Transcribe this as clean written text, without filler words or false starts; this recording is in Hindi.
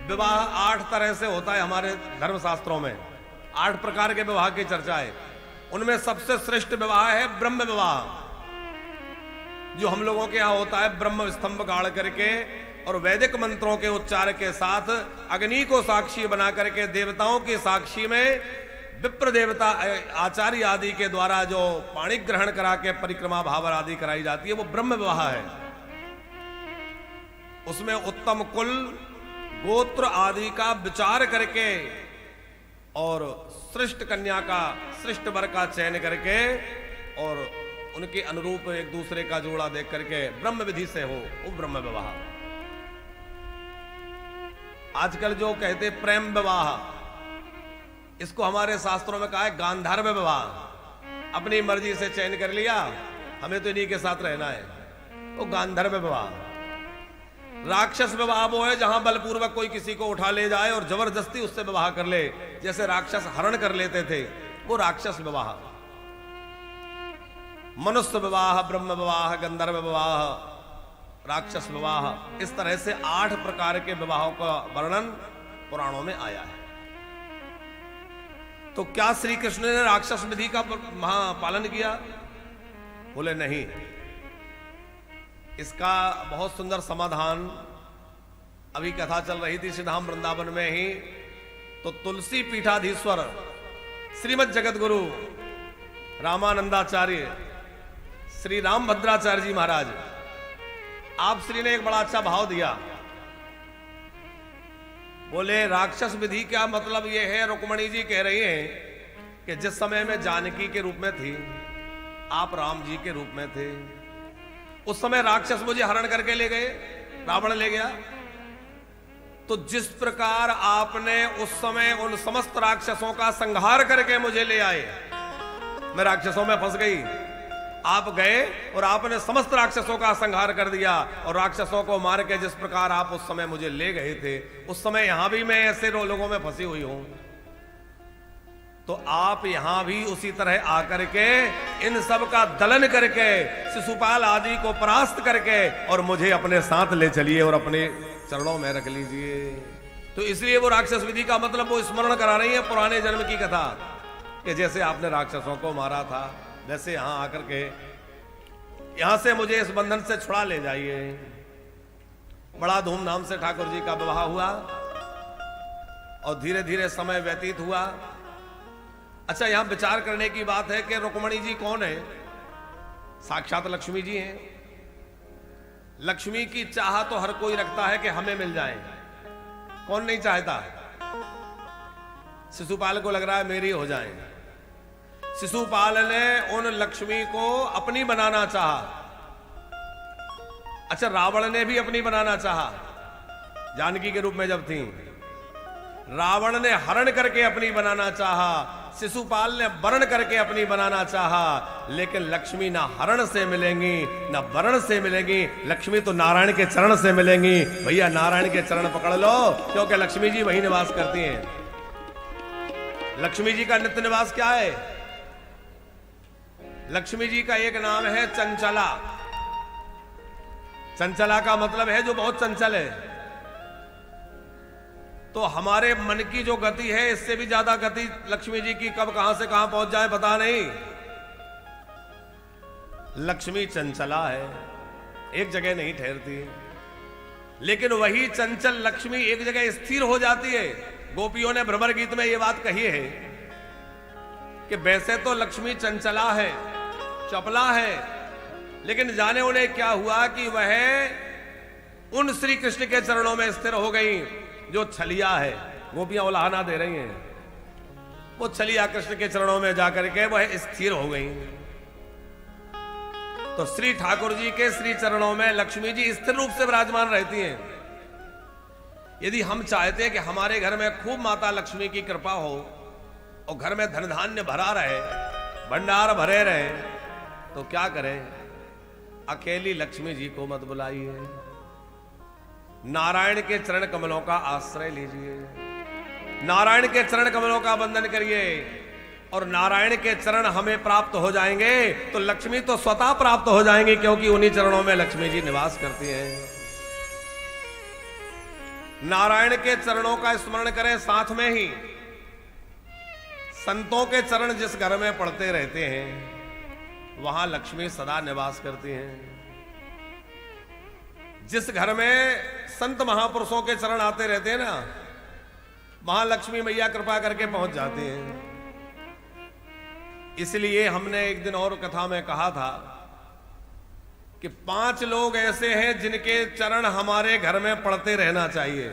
विवाह 8 तरह से होता है हमारे धर्मशास्त्रों में। 8 प्रकार के विवाह की चर्चा है। उनमें सबसे श्रेष्ठ विवाह है ब्रह्म विवाह, जो हम लोगों के यहाँ होता है ब्रह्म स्तंभ गाड़ करके और वैदिक मंत्रों के उच्चार के साथ अग्नि को साक्षी बना करके देवताओं की साक्षी में विप्र देवता आचार्य आदि के द्वारा जो पाणी ग्रहण करा के परिक्रमा भावर आदि कराई जाती है, वो ब्रह्म विवाह है। उसमें उत्तम कुल गोत्र आदि का विचार करके और श्रेष्ठ कन्या का, श्रेष्ठ वर का चयन करके और उनके अनुरूप एक दूसरे का जोड़ा देख करके ब्रह्म विधि से हो, वो ब्रह्म विवाह। आजकल जो कहते प्रेम विवाह, इसको हमारे शास्त्रों में कहा है गांधर्व विवाह। अपनी मर्जी से चयन कर लिया, हमें तो इन्हीं के साथ रहना है, वो गांधर्व विवाह। राक्षस विवाह वो है जहां बलपूर्वक कोई किसी को उठा ले जाए और जबरदस्ती उससे विवाह कर ले, जैसे राक्षस हरण कर लेते थे, वो राक्षस विवाह। मनुष्य विवाह, ब्रह्म विवाह, गंधर्व विवाह, राक्षस विवाह, इस तरह से 8 प्रकार के विवाहों का वर्णन पुराणों में आया है। तो क्या श्री कृष्ण ने राक्षस विधि का पालन किया? बोले नहीं। इसका बहुत सुंदर समाधान, अभी कथा चल रही थी श्रीधाम वृंदावन में ही, तो तुलसी पीठाधीश्वर श्रीमद जगत गुरु रामानंदाचार्य श्री रामभद्राचार्य जी महाराज, आप श्री ने एक बड़ा अच्छा भाव दिया। बोले राक्षस विधि क्या मतलब ये है, रुक्मणी जी कह रही हैं कि जिस समय में जानकी के रूप में थी, आप राम जी के रूप में थे, उस समय राक्षस मुझे हरण करके ले गए, रावण ले गया। तो जिस प्रकार आपने उस समय उन समस्त राक्षसों का संहार करके मुझे ले आए, मैं राक्षसों में फंस गई, आप गए और आपने समस्त राक्षसों का संहार कर दिया, और राक्षसों को मार के जिस प्रकार आप उस समय मुझे ले गए थे, उस समय यहां भी मैं ऐसे लोगों में फंसी हुई हूं। तो आप यहां भी उसी तरह आकर के इन सब का दलन करके शिशुपाल आदि को परास्त करके और मुझे अपने साथ ले चलिए और अपने चरणों में रख लीजिए। तो इसलिए वो राक्षस विधि का मतलब वो स्मरण करा रही है पुराने जन्म की कथा, कि जैसे आपने राक्षसों को मारा था, वैसे यहां आकर के यहां से मुझे इस बंधन से छुड़ा ले जाइए। बड़ा धूमधाम से ठाकुर जी का विवाह हुआ और धीरे धीरे समय व्यतीत हुआ। अच्छा, यहां विचार करने की बात है कि रुक्मणी जी कौन है? साक्षात लक्ष्मी जी हैं। लक्ष्मी की चाह तो हर कोई रखता है कि हमें मिल जाए, कौन नहीं चाहता? शिशुपाल को लग रहा है मेरी हो जाए। शिशुपाल ने उन लक्ष्मी को अपनी बनाना चाहा। अच्छा, रावण ने भी अपनी बनाना चाहा, जानकी के रूप में जब थी। रावण ने हरण करके अपनी बनाना चाहा, शिशुपाल ने वर्ण करके अपनी बनाना चाहा, लेकिन लक्ष्मी ना हरण से मिलेंगी ना वर्ण से मिलेंगी, लक्ष्मी तो नारायण के चरण से मिलेंगी। भैया नारायण के चरण पकड़ लो, क्योंकि लक्ष्मी जी वही निवास करती हैं। लक्ष्मी जी का नित्य निवास क्या है? लक्ष्मी जी का एक नाम है चंचला। चंचला का मतलब है जो बहुत चंचल है। तो हमारे मन की जो गति है, इससे भी ज्यादा गति लक्ष्मी जी की कब कहां से कहां पहुंच जाए पता नहीं। लक्ष्मी चंचला है, एक जगह नहीं ठहरती, लेकिन वही चंचल लक्ष्मी एक जगह स्थिर हो जाती है। गोपियों ने भ्रमर गीत में यह बात कही है कि वैसे तो लक्ष्मी चंचला है, चपला है, लेकिन जाने उन्हें क्या हुआ कि वह उन श्री कृष्ण के चरणों में स्थिर हो गई जो छलिया है। गोपियां उलाहना दे रही हैं, वो छलिया कृष्ण के चरणों में जाकर के वह स्थिर हो गई। तो श्री ठाकुर जी के श्री चरणों में लक्ष्मी जी स्थिर रूप से विराजमान रहती हैं। यदि हम चाहते हैं कि हमारे घर में खूब माता लक्ष्मी की कृपा हो और घर में धन धान्य भरा रहे, भंडार भरे रहे, तो क्या करें? अकेली लक्ष्मी जी को मत बुलाइए, नारायण के चरण कमलों का आश्रय लीजिए, नारायण के चरण कमलों का वंदन करिए, और नारायण के चरण हमें प्राप्त हो जाएंगे तो लक्ष्मी तो स्वतः प्राप्त हो जाएंगी, क्योंकि उन्हीं चरणों में लक्ष्मी जी निवास करती हैं। नारायण के चरणों का स्मरण करें, साथ में ही संतों के चरण जिस घर में पड़ते रहते हैं वहां लक्ष्मी सदा निवास करती हैं। जिस घर में संत महापुरुषों के चरण आते रहते हैं ना, वहां लक्ष्मी मैया कृपा करके पहुंच जाती हैं। इसलिए हमने एक दिन और कथा में कहा था कि 5 लोग ऐसे हैं जिनके चरण हमारे घर में पड़ते रहना चाहिए।